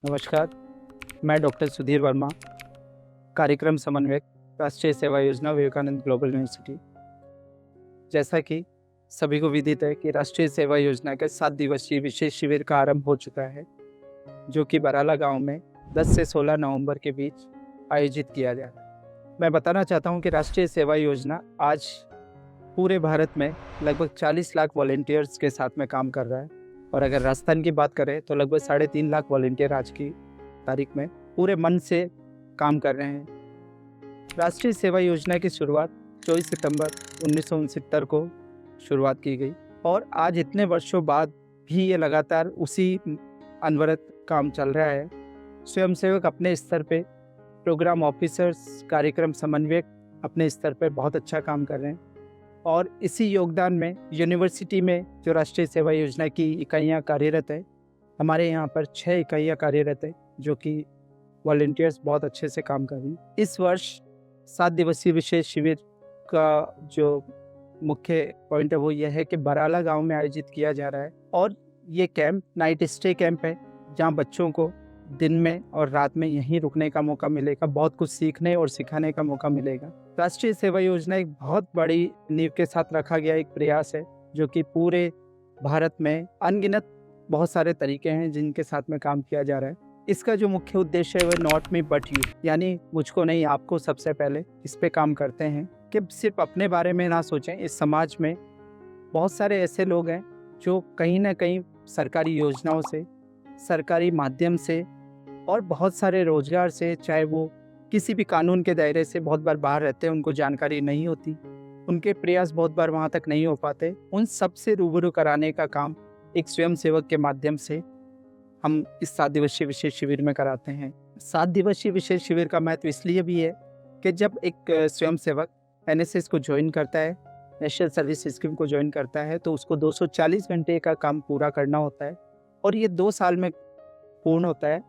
नमस्कार, मैं डॉक्टर सुधीर वर्मा, कार्यक्रम समन्वयक, राष्ट्रीय सेवा योजना, विवेकानंद ग्लोबल यूनिवर्सिटी। जैसा कि सभी को विदित है कि राष्ट्रीय सेवा योजना के 7 दिवसीय विशेष शिविर का आरंभ हो चुका है, जो कि बराला गांव में 10 से 16 नवंबर के बीच आयोजित किया गया। मैं बताना चाहता हूं कि राष्ट्रीय सेवा योजना आज पूरे भारत में लगभग 40 लाख वॉलंटियर्स के साथ में काम कर रहा है, और अगर राजस्थान की बात करें तो लगभग 3.5 लाख वॉलंटियर आज की तारीख में पूरे मन से काम कर रहे हैं। राष्ट्रीय सेवा योजना की शुरुआत 24 सितंबर 1969 को शुरुआत की गई, और आज इतने वर्षों बाद भी ये लगातार उसी अनवरत काम चल रहा है। स्वयंसेवक अपने स्तर पे, प्रोग्राम ऑफिसर्स, कार्यक्रम समन्वयक अपने स्तर पे बहुत अच्छा काम कर रहे हैं, और इसी योगदान में यूनिवर्सिटी में जो राष्ट्रीय सेवा योजना की इकाइयाँ कार्यरत है, हमारे यहाँ पर 6 इकाइयाँ कार्यरत है जो कि वॉलंटियर्स बहुत अच्छे से काम कर रही हैं। इस वर्ष 7 दिवसीय विशेष शिविर का जो मुख्य पॉइंट है वो यह है कि बराला गांव में आयोजित किया जा रहा है, और ये कैंप नाइट स्टे कैंप है जहां बच्चों को दिन में और रात में यहीं रुकने का मौका मिलेगा, बहुत कुछ सीखने और सिखाने का मौका मिलेगा। राष्ट्रीय सेवा योजना एक बहुत बड़ी नींव के साथ रखा गया एक प्रयास है, जो कि पूरे भारत में अनगिनत बहुत सारे तरीके हैं जिनके साथ में काम किया जा रहा है। इसका जो मुख्य उद्देश्य है वो नॉट मी बट यू, यानी मुझको नहीं आपको सबसे पहले इस पे काम करते हैं कि सिर्फ अपने बारे में ना सोचें। इस समाज में बहुत सारे ऐसे लोग हैं जो कहीं ना कहीं सरकारी योजनाओं से, सरकारी माध्यम से और बहुत सारे रोजगार से, चाहे वो किसी भी कानून के दायरे से बहुत बार बाहर रहते हैं, उनको जानकारी नहीं होती, उनके प्रयास बहुत बार वहाँ तक नहीं हो पाते। उन सब से रूबरू कराने का काम एक स्वयंसेवक के माध्यम से हम इस 7 दिवसीय विशेष शिविर में कराते हैं। 7 दिवसीय विशेष शिविर का महत्व इसलिए भी है कि जब एक स्वयंसेवक NSS को ज्वाइन करता है, नेशनल सर्विस स्कीम को ज्वाइन करता है, तो उसको 240 घंटे का काम पूरा करना होता है, और ये 2 साल में पूर्ण होता है।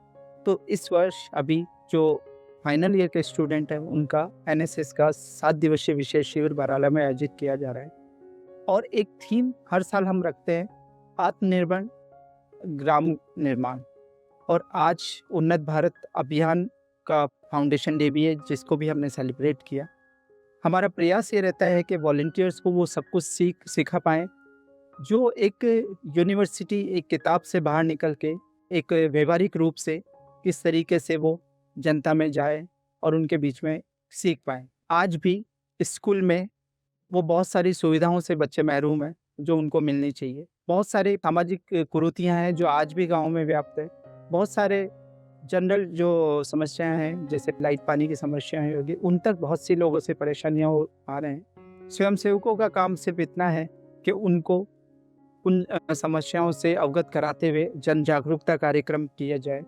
तो इस वर्ष अभी जो फाइनल ईयर के स्टूडेंट हैं उनका NSS का 7 दिवसीय विशेष शिविर बराला में आयोजित किया जा रहा है। और एक थीम हर साल हम रखते हैं, आत्मनिर्भर ग्राम निर्माण, और आज उन्नत भारत अभियान का फाउंडेशन डे भी है, जिसको भी हमने सेलिब्रेट किया। हमारा प्रयास ये रहता है कि वॉलंटियर्स को वो सब कुछ सिखा पाएँ जो एक यूनिवर्सिटी एक किताब से बाहर निकल के एक व्यवहारिक रूप से किस तरीके से वो जनता में जाए और उनके बीच में सीख पाएँ। आज भी स्कूल में वो बहुत सारी सुविधाओं से बच्चे महरूम हैं जो उनको मिलनी चाहिए। बहुत सारी सामाजिक कुरीतियाँ हैं जो आज भी गाँव में व्याप्त है। बहुत सारे जनरल जो समस्याएं हैं, जैसे लाइट पानी की समस्याएं होगी, उन तक बहुत सी लोगों से परेशानियां आ रहे हैं। स्वयंसेवकों का काम सिर्फ इतना है कि उनको उन समस्याओं से अवगत कराते हुए जन जागरूकता कार्यक्रम किया जाए।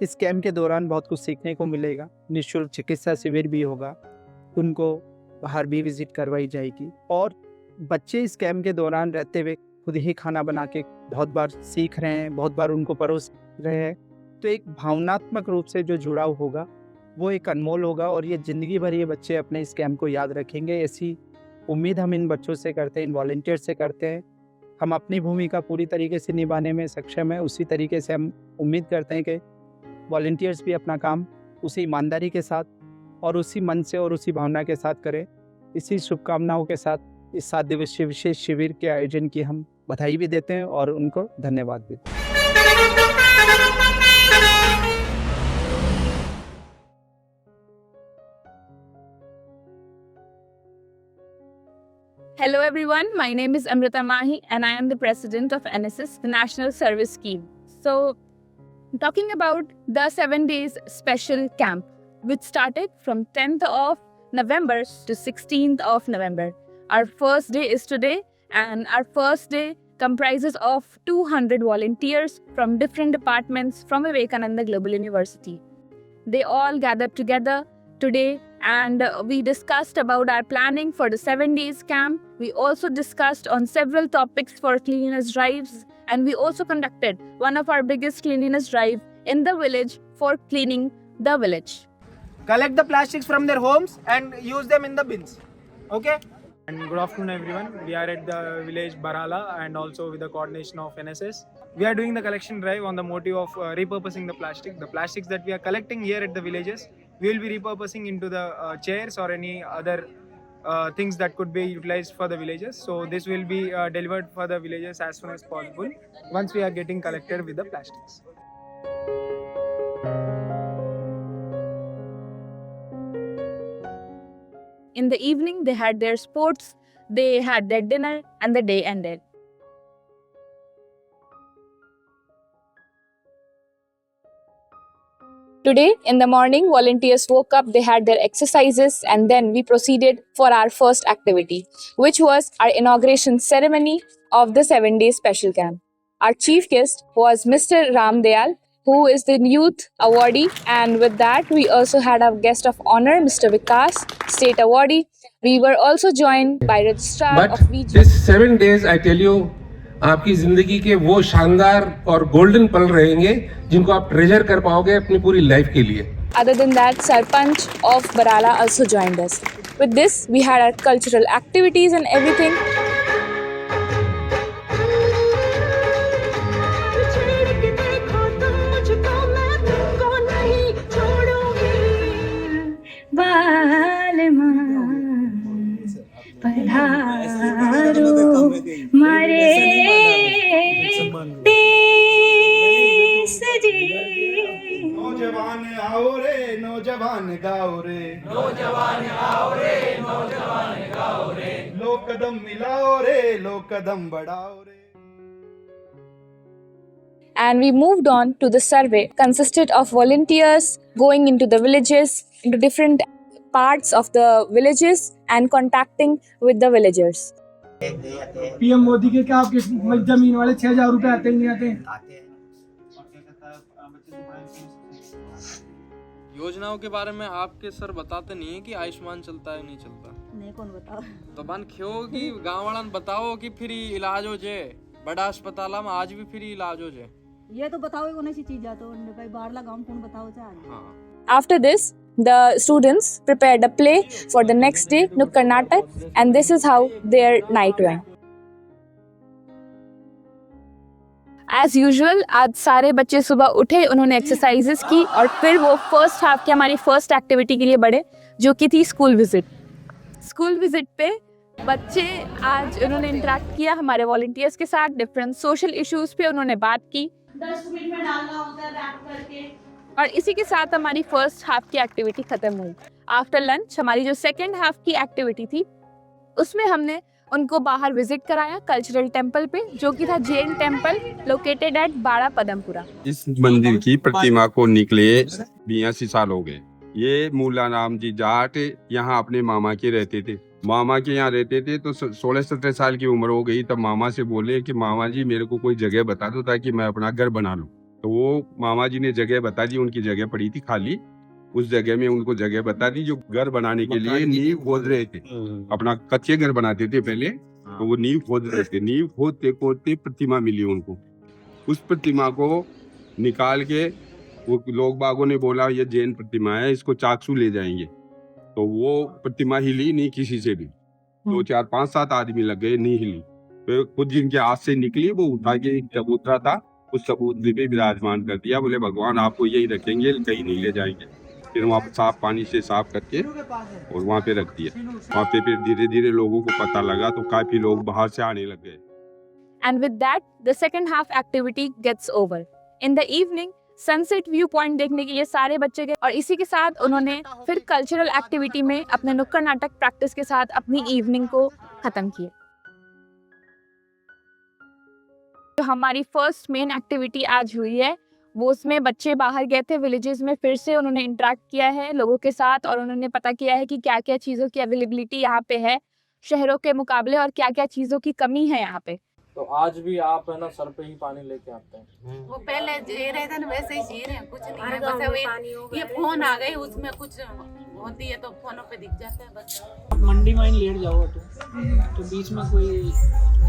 इस कैंप के दौरान बहुत कुछ सीखने को मिलेगा। निःशुल्क चिकित्सा शिविर भी होगा, उनको बाहर भी विजिट करवाई जाएगी, और बच्चे इस कैंप के दौरान रहते हुए खुद ही खाना बना के बहुत बार सीख रहे हैं, बहुत बार उनको परोस रहे हैं। तो एक भावनात्मक रूप से जो जुड़ाव होगा वो एक अनमोल होगा, और ये ज़िंदगी भर ये बच्चे अपने इस कैंप को याद रखेंगे। ऐसी उम्मीद हम इन बच्चों से करते हैं, इन वॉलंटियर से करते हैं। हम अपनी भूमिका पूरी तरीके से निभाने में सक्षम है, उसी तरीके से हम उम्मीद करते हैं कि वॉलंटियर्स भी अपना काम उसी ईमानदारी के साथ और उसी मन से और उसी भावना के साथ करें। इसी शुभकामनाओं के साथ इस 7 दिवसीय विशेष शिविर के आयोजन की हम बधाई भी देते हैं और उनको धन्यवाद देते हैं। Hello everyone, my name is Amrita Mahi and I am the president of NSS, the National Service Scheme. So, talking about the 7 days special camp, which started from 10th of November to 16th of November. Our first day is today, and our first day comprises of 200 volunteers from different departments from Vivekananda Global University. They all gathered together today, and we discussed about our planning for the 7 days camp. We also discussed on several topics for cleanliness drives, and we also conducted one of our biggest cleanliness drive in the village for cleaning the village. Collect the plastics from their homes and use them in the bins. Okay? And good afternoon everyone. We are at the village Barala and also with the coordination of NSS. We are doing the collection drive on the motive of repurposing the plastic. The plastics that we are collecting here at the villages, we will be repurposing into the chairs or any other things that could be utilized for the villages. So this will be delivered for the villages as soon as possible once we are getting collected with the plastics. In the evening, they had their sports, they had their dinner, and the day ended. Today, in the morning, volunteers woke up, they had their exercises, and then we proceeded for our first activity, which was our inauguration ceremony of the 7-day special camp. Our chief guest was Mr. Ram Dayal, who is the youth awardee, and with that, we also had our guest of honor, Mr. Vikas, state awardee. We were also joined by registrar But of VG. this 7 days, I tell you, आपकी जिंदगी के वो शानदार और golden पल रहेंगे जिनको आप ट्रेजर कर पाओगे अपनी पूरी लाइफ के लिए. Other than that, Sarpanch of Barala also joined us. With this, we had our cultural activities and everything. नौजवान आओ रे नौजवान गाओ रे नौजवान आओ रे नौजवान गाओ रे लोग कदम मिलाओ रे लोग कदम बढ़ाओ रे. And we moved on to the survey, consisted of volunteers going into the villages, into different parts of the villages and contacting with the villagers. PM Modi के क्या आपके जमीन वाले 6000 रुपए आते ही नहीं आते? योजनाओं के बारे में आपके सर बताते नहीं है कि आयुष्मान चलता है नहीं चलता. नहीं कौन बताओ तो बन क्यों कि गाँव वालन बताओ कि फ्री इलाज हो जे बड़ा अस्पताल में आज भी फ्री इलाज हो जे. ये तो बताओ कौन सी चीज तो भाई बाहर ला गांव कौन बताओ चाहे. हाँ. After this, the students prepared a play for the next day, Nukkad Natak, and this is how their night went. As usual, आज सारे बच्चे सुबह उठे, उन्होंने एक्सरसाइजेस की और फिर वो फर्स्ट हाफ की हमारी फर्स्ट एक्टिविटी के लिए बढ़े, जो कि थी स्कूल विजिट. स्कूल विजिट पे बच्चे आज उन्होंने इंटरेक्ट किया हमारे वॉलंटियर्स के साथ, डिफरेंट सोशल इश्यूज पे उन्होंने बात की. 10 मिनट में डालना होता है रैप करके. और इसी के साथ हमारी फर्स्ट हाफ की एक्टिविटी खत्म हुई. आफ्टर लंच हमारी जो सेकेंड हाफ की एक्टिविटी थी, उसमें हमने उनको बाहर विजिट कराया कल्चरल टेम्पल पे, जो कि था जैन टेम्पल लोकेटेड एट बाड़ा पदमपुरा. इस मंदिर की प्रतिमा को निकले 82 साल हो गए. ये मूला राम जी जाट यहाँ अपने मामा के रहते थे. मामा के यहाँ रहते थे तो 16-17 साल की उम्र हो गई तब मामा से बोले कि मामा जी मेरे को कोई जगह बता दो ताकि मैं अपना घर बना लूं. तो वो मामा जी ने जगह बता दी. उनकी जगह पड़ी थी खाली, उस जगह में उनको जगह बता दी जो घर बनाने के लिए नींव खोद रहे थे. अपना कच्चे घर बनाते थे पहले, तो वो नींव खोद रहे थे. नींव खोदते खोदते प्रतिमा मिली उनको. उस प्रतिमा को निकाल के वो लोग बागों ने बोला ये जैन प्रतिमा है, इसको चाकसू ले जाएंगे. तो वो प्रतिमा हिली नहीं किसी से भी. 2, 4, 5, 7 आदमी लग गए, नहीं हिली. तो खुद जिनके हाथ से निकली वो उठा के चबूतरा था उस चबूतरे पे विराजमान कर दिया. बोले भगवान आपको यही रखेंगे, कहीं नहीं ले जाएंगे. फिर वहाँ पे साफ पानी से साफ करके और वहाँ पे रख दिया. वहाँ पे फिर धीरे धीरे लोगों को पता लगा तो काफी लोग बाहर से आने लग गए. And with that, the second half activity gets over. In the evening, sunset view point देखने के लिए सारे बच्चे गए और इसी के साथ उन्होंने फिर कल्चरल एक्टिविटी में अपने नुक्कड़ नाटक प्रैक्टिस के साथ अपनी इवनिंग को खत्म किया. जो हमारी फर्स्ट मेन एक्टिविटी आज हुई है वो उसमें बच्चे बाहर गए थे विलेजेस में, फिर से उन्होंने इंटरेक्ट किया है लोगों के साथ और उन्होंने पता किया है कि क्या क्या चीज़ों की अवेलेबिलिटी यहाँ पे है शहरों के मुकाबले और क्या क्या चीज़ों की कमी है यहाँ पे. तो आज भी आप है ना सर पे ही पानी लेके आते हैं. वो पहले जी रहे थे ना वैसे ही जी रहे हैं, कुछ नहीं है. बस ये फोन आ गए उसमें कुछ होती है तो फोनों पे दिख जाता है बस. मंडी में लेट जाओ तो बीच में कोई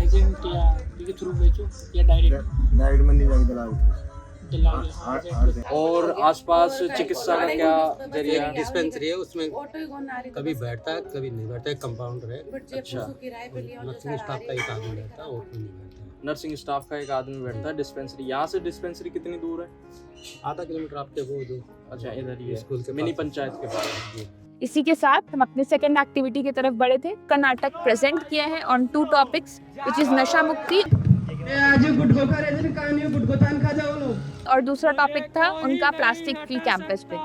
एजेंट या के थ्रू बेचो या डायरेक्ट मंडी जाके दलाल और आसपास चिकित्सा का क्या जरिया है? डिस्पेंसरी है, उसमें ऑटो ही कौन आ रही कभी बैठता है कभी नहीं बैठता है, कंपाउंडर है। अच्छा। किराए पे लिया नर्सिंग स्टाफ का एक आदमी बैठता है और कोई नहीं बैठता है। नर्सिंग स्टाफ का एक आदमी बैठता है। डिस्पेंसरी यहाँ से डिस्पेंसरी कितनी दूर है? आधा किलोमीटर आपके वो जो अच्छा, इधर ही है, स्कूल के मिनी पास। पंचायत के पास। इसी के साथ हम अपने सेकंड एक्टिविटी की तरफ बढ़े थे। कर्नाटक प्रेजेंट किया है ऑन 2 टॉपिक्स विच इज नशा मुक्ति और दूसरा टॉपिक था उनका प्लास्टिक फ्री कैंपस पे।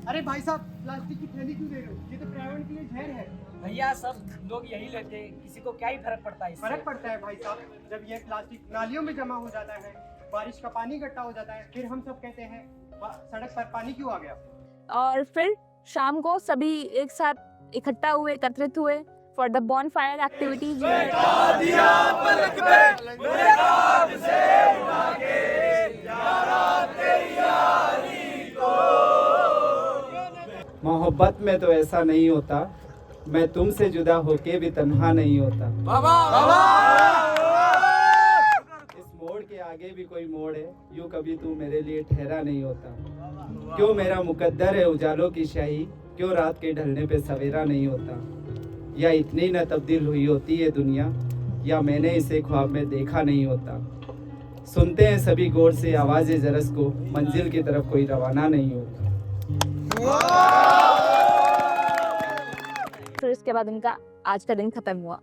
अरे भाई साहब, प्लास्टिक की थैली क्यों दे रहे हो? ये तो पर्यावरण के लिए जहर है। भैया सब लोग यही लेते हैं, किसी को क्या ही फर्क पड़ता है इससे? फर्क पड़ता है भाई साहब, जब ये प्लास्टिक नालियों में जमा हो जाता है, बारिश का पानी इकट्ठा हो जाता है, फिर हम सब कहते हैं सड़क पर पानी क्यों आ गया। और फिर शाम को सभी एक साथ इकट्ठा हुए, एकत्रित हुए फॉर द बॉनफायर एक्टिविटीज। मोहब्बत में तो ऐसा नहीं होता, मैं तुमसे जुदा होके भी तन्हा नहीं होता। इस मोड़ के आगे भी कोई मोड़ है, यूं कभी तू मेरे लिए ठहरा नहीं होता। क्यों मेरा मुकद्दर है उजालों की शाही, क्यों रात के ढलने पे सवेरा नहीं होता। या इतनी न तब्दील हुई होती है दुनिया, या मैंने इसे ख्वाब में देखा नहीं होता। सुनते हैं सभी गौर से आवाज़ जरस को, मंजिल की तरफ कोई रवाना नहीं होता। फिर इसके बाद उनका आज का दिन खत्म हुआ।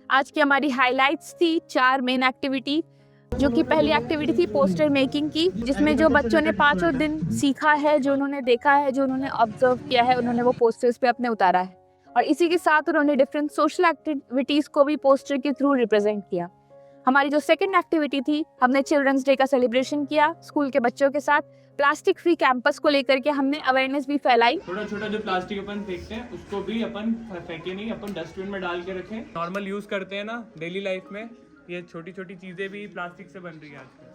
आज की हमारी हाइलाइट्स थी 4 मेन एक्टिविटी, जो कि पहली एक्टिविटी थी पोस्टर मेकिंग की, जिसमें जो बच्चों ने 5 दिन सीखा है, जो उन्होंने देखा है, जो उन्होंने ऑब्जर्व किया है, उन्होंने वो पोस्टर्स पे अपने उतारा है। और इसी के साथ उन्होंने डिफरेंट सोशल एक्टिविटीज़ को भी पोस्टर के थ्रू रिप्रेजेंट किया। हमारी जो सेकंड एक्टिविटी थी, हमने चिल्ड्रंस डे का सेलिब्रेशन किया स्कूल के बच्चों के साथ। प्लास्टिक फ्री कैंपस को लेकर के हमने अवेयरनेस भी फैलाई। छोटा छोटा जो प्लास्टिक अपन फेंकते हैं उसको भी अपन फेंके नहीं, अपन डस्टबिन में डाल के रखें। नॉर्मल यूज करते हैं ना डेली लाइफ में, ये छोटी छोटी चीजें भी प्लास्टिक से बन रही है आजकल।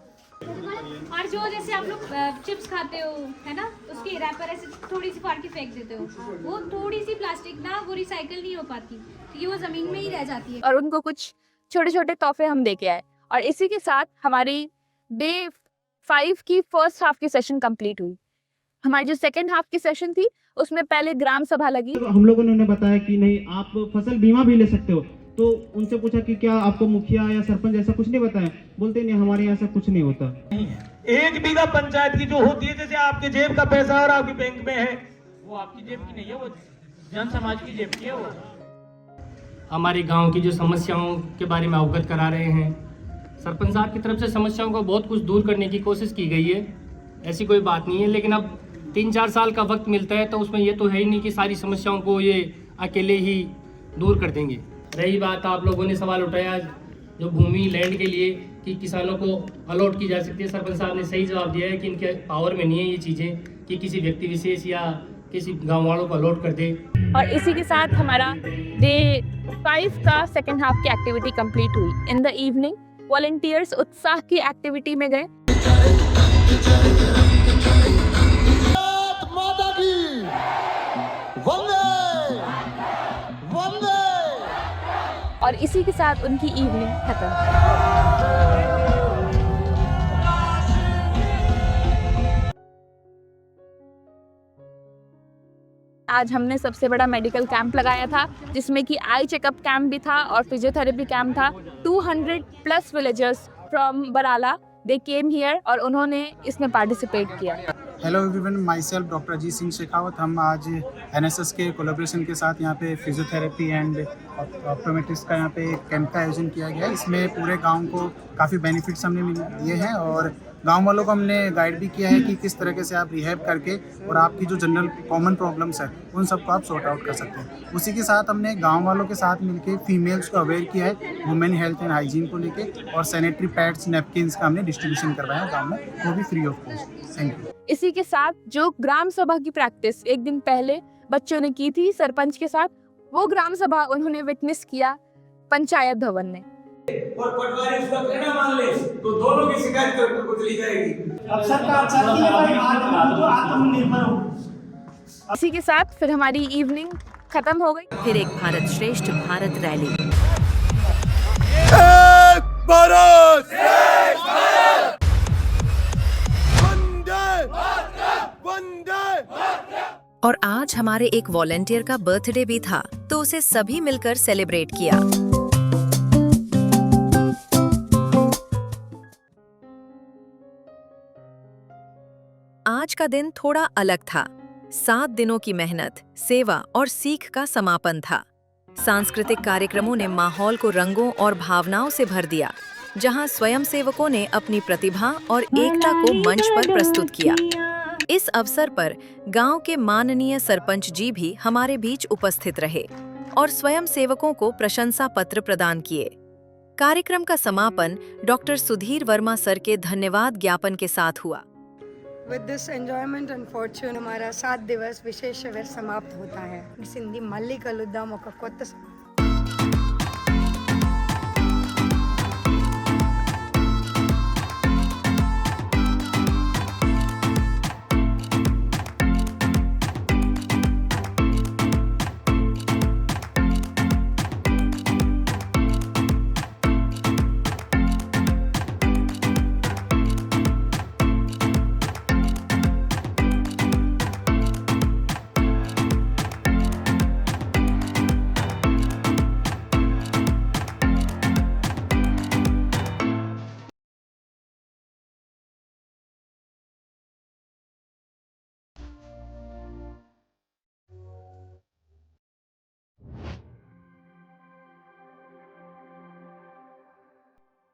और जो जैसे आप लोग चिप्स खाते हो है ना, उसके रैपर ऐसे थोड़ी सी फाड़ के फेंक देते हो, वो थोड़ी सी प्लास्टिक ना वो रिसाइकल नहीं हो पाती, तो ये वो जमीन में ही रह जाती है। और उनको कुछ छोटे छोटे तोहफे हम दे के आए। और इसी के साथ हमारी डे 5 की फर्स्ट हाफ की सेशन कंप्लीट हुई। हमारी जो सेकंड हाफ की सेशन थी, उसमें पहले ग्राम सभा लगी। हम लोगों ने बताया कि नहीं आप फसल बीमा भी ले सकते हो, तो उनसे पूछा कि क्या आपको मुखिया या सरपंच ऐसा कुछ नहीं बताया? बोलते नहीं, हमारे यहाँ ऐसा कुछ नहीं होता। 1 बीघा पंचायत की जो होती है, जैसे आपके जेब का पैसा और आपकी बैंक में है, वो आपकी जेब की नहीं है, वो जन समाज की जेब की है। वो हमारे गांव की जो समस्याओं के बारे में अवगत करा रहे हैं। सरपंच साहब की तरफ से समस्याओं को बहुत कुछ दूर करने की कोशिश की गई है, ऐसी कोई बात नहीं है। लेकिन अब 3-4 साल का वक्त मिलता है, तो उसमें ये तो है ही नहीं कि सारी समस्याओं को ये अकेले ही दूर कर देंगे। रही बात, आप लोगों ने सवाल उठाया जो भूमि लैंड के लिए कि किसानों को अलॉट की जा सकती है, सरपंच साहब ने सही जवाब दिया है कि इनके पावर में नहीं है ये चीज़ें कि किसी व्यक्ति विशेष या किसी गाँव वालों को अलॉट कर दे। और इसी के साथ हमारा डे 5 का सेकंड हाफ की एक्टिविटी कंप्लीट हुई। इन द इवनिंग वॉलंटियर्स उत्साह की एक्टिविटी में गए। और इसी के साथ उनकी इवनिंग खत्म। आज हमने सबसे बड़ा मेडिकल कैंप लगाया था, जिसमें कि आई चेकअप कैंप भी था और फिजियोथेरेपी कैंप था। 200+ villagers from Barala they came here और उन्होंने इसमें पार्टिसिपेट किया। Hello everyone, my self doctor Ajit Singh Shekhawat. हम आज एनएसएस के कोलैबोरेशन के साथ यहाँ पे फिजियोथेरेपी एंड ऑप्टोमेट्रिक्स का यहाँ पे कैंप का आयोजन किया गया है। इसमें पूरे गांव को काफ़ी बेनिफिट्स हमने दिए हैं और गांव वालों को हमने गाइड भी किया है कि किस तरीके से आप रिहैब करके और आपकी जो जनरल कॉमन प्रॉब्लम्स है उन सबको आप सॉर्ट आउट कर सकते हैं। उसी के साथ हमने गांव वालों के साथ मिलके फीमेल्स को अवेयर किया है वुमेन हेल्थ एंड हाइजीन को लेके, और सैनिटरी पैड्स नैपकिन्स का हमने डिस्ट्रीब्यूशन करवाया गाँव में, वो भी free of cost. Thank you. इसी के साथ जो ग्राम सभा की प्रैक्टिस एक दिन पहले बच्चों ने की थी सरपंच के साथ, वो ग्राम सभा उन्होंने विटनेस किया पंचायत भवन में। और पटवारी उसका कहना मान ले तो दोनों की शिकायत कलेक्टर को चली जाएगी। अब सरकार चाहती है भाई आत्मनिर्भर हो। इसी के साथ फिर हमारी इवनिंग खत्म हो गई। फिर एक भारत श्रेष्ठ भारत रैली। भारत और आज हमारे एक वॉलंटियर का बर्थडे भी था, तो उसे सभी मिलकर सेलिब्रेट किया। आज का दिन थोड़ा अलग था। 7 दिनों की मेहनत, सेवा और सीख का समापन था। सांस्कृतिक कार्यक्रमों ने माहौल को रंगों और भावनाओं से भर दिया, जहां स्वयंसेवकों ने अपनी प्रतिभा और एकता को मंच पर प्रस्तुत किया। इस अवसर पर गांव के माननीय सरपंच जी भी हमारे बीच उपस्थित रहे और स्वयंसेवकों को प्रशंसा पत्र प्रदान किए। कार्यक्रम का समापन डॉक्टर सुधीर वर्मा सर के धन्यवाद ज्ञापन के साथ हुआ। With this enjoyment and fortune, हमारा 7 दिवस विशेष शिविर समाप्त होता है। सिंधी మళ్ళీ కలుద్దాం ఒక కొత్త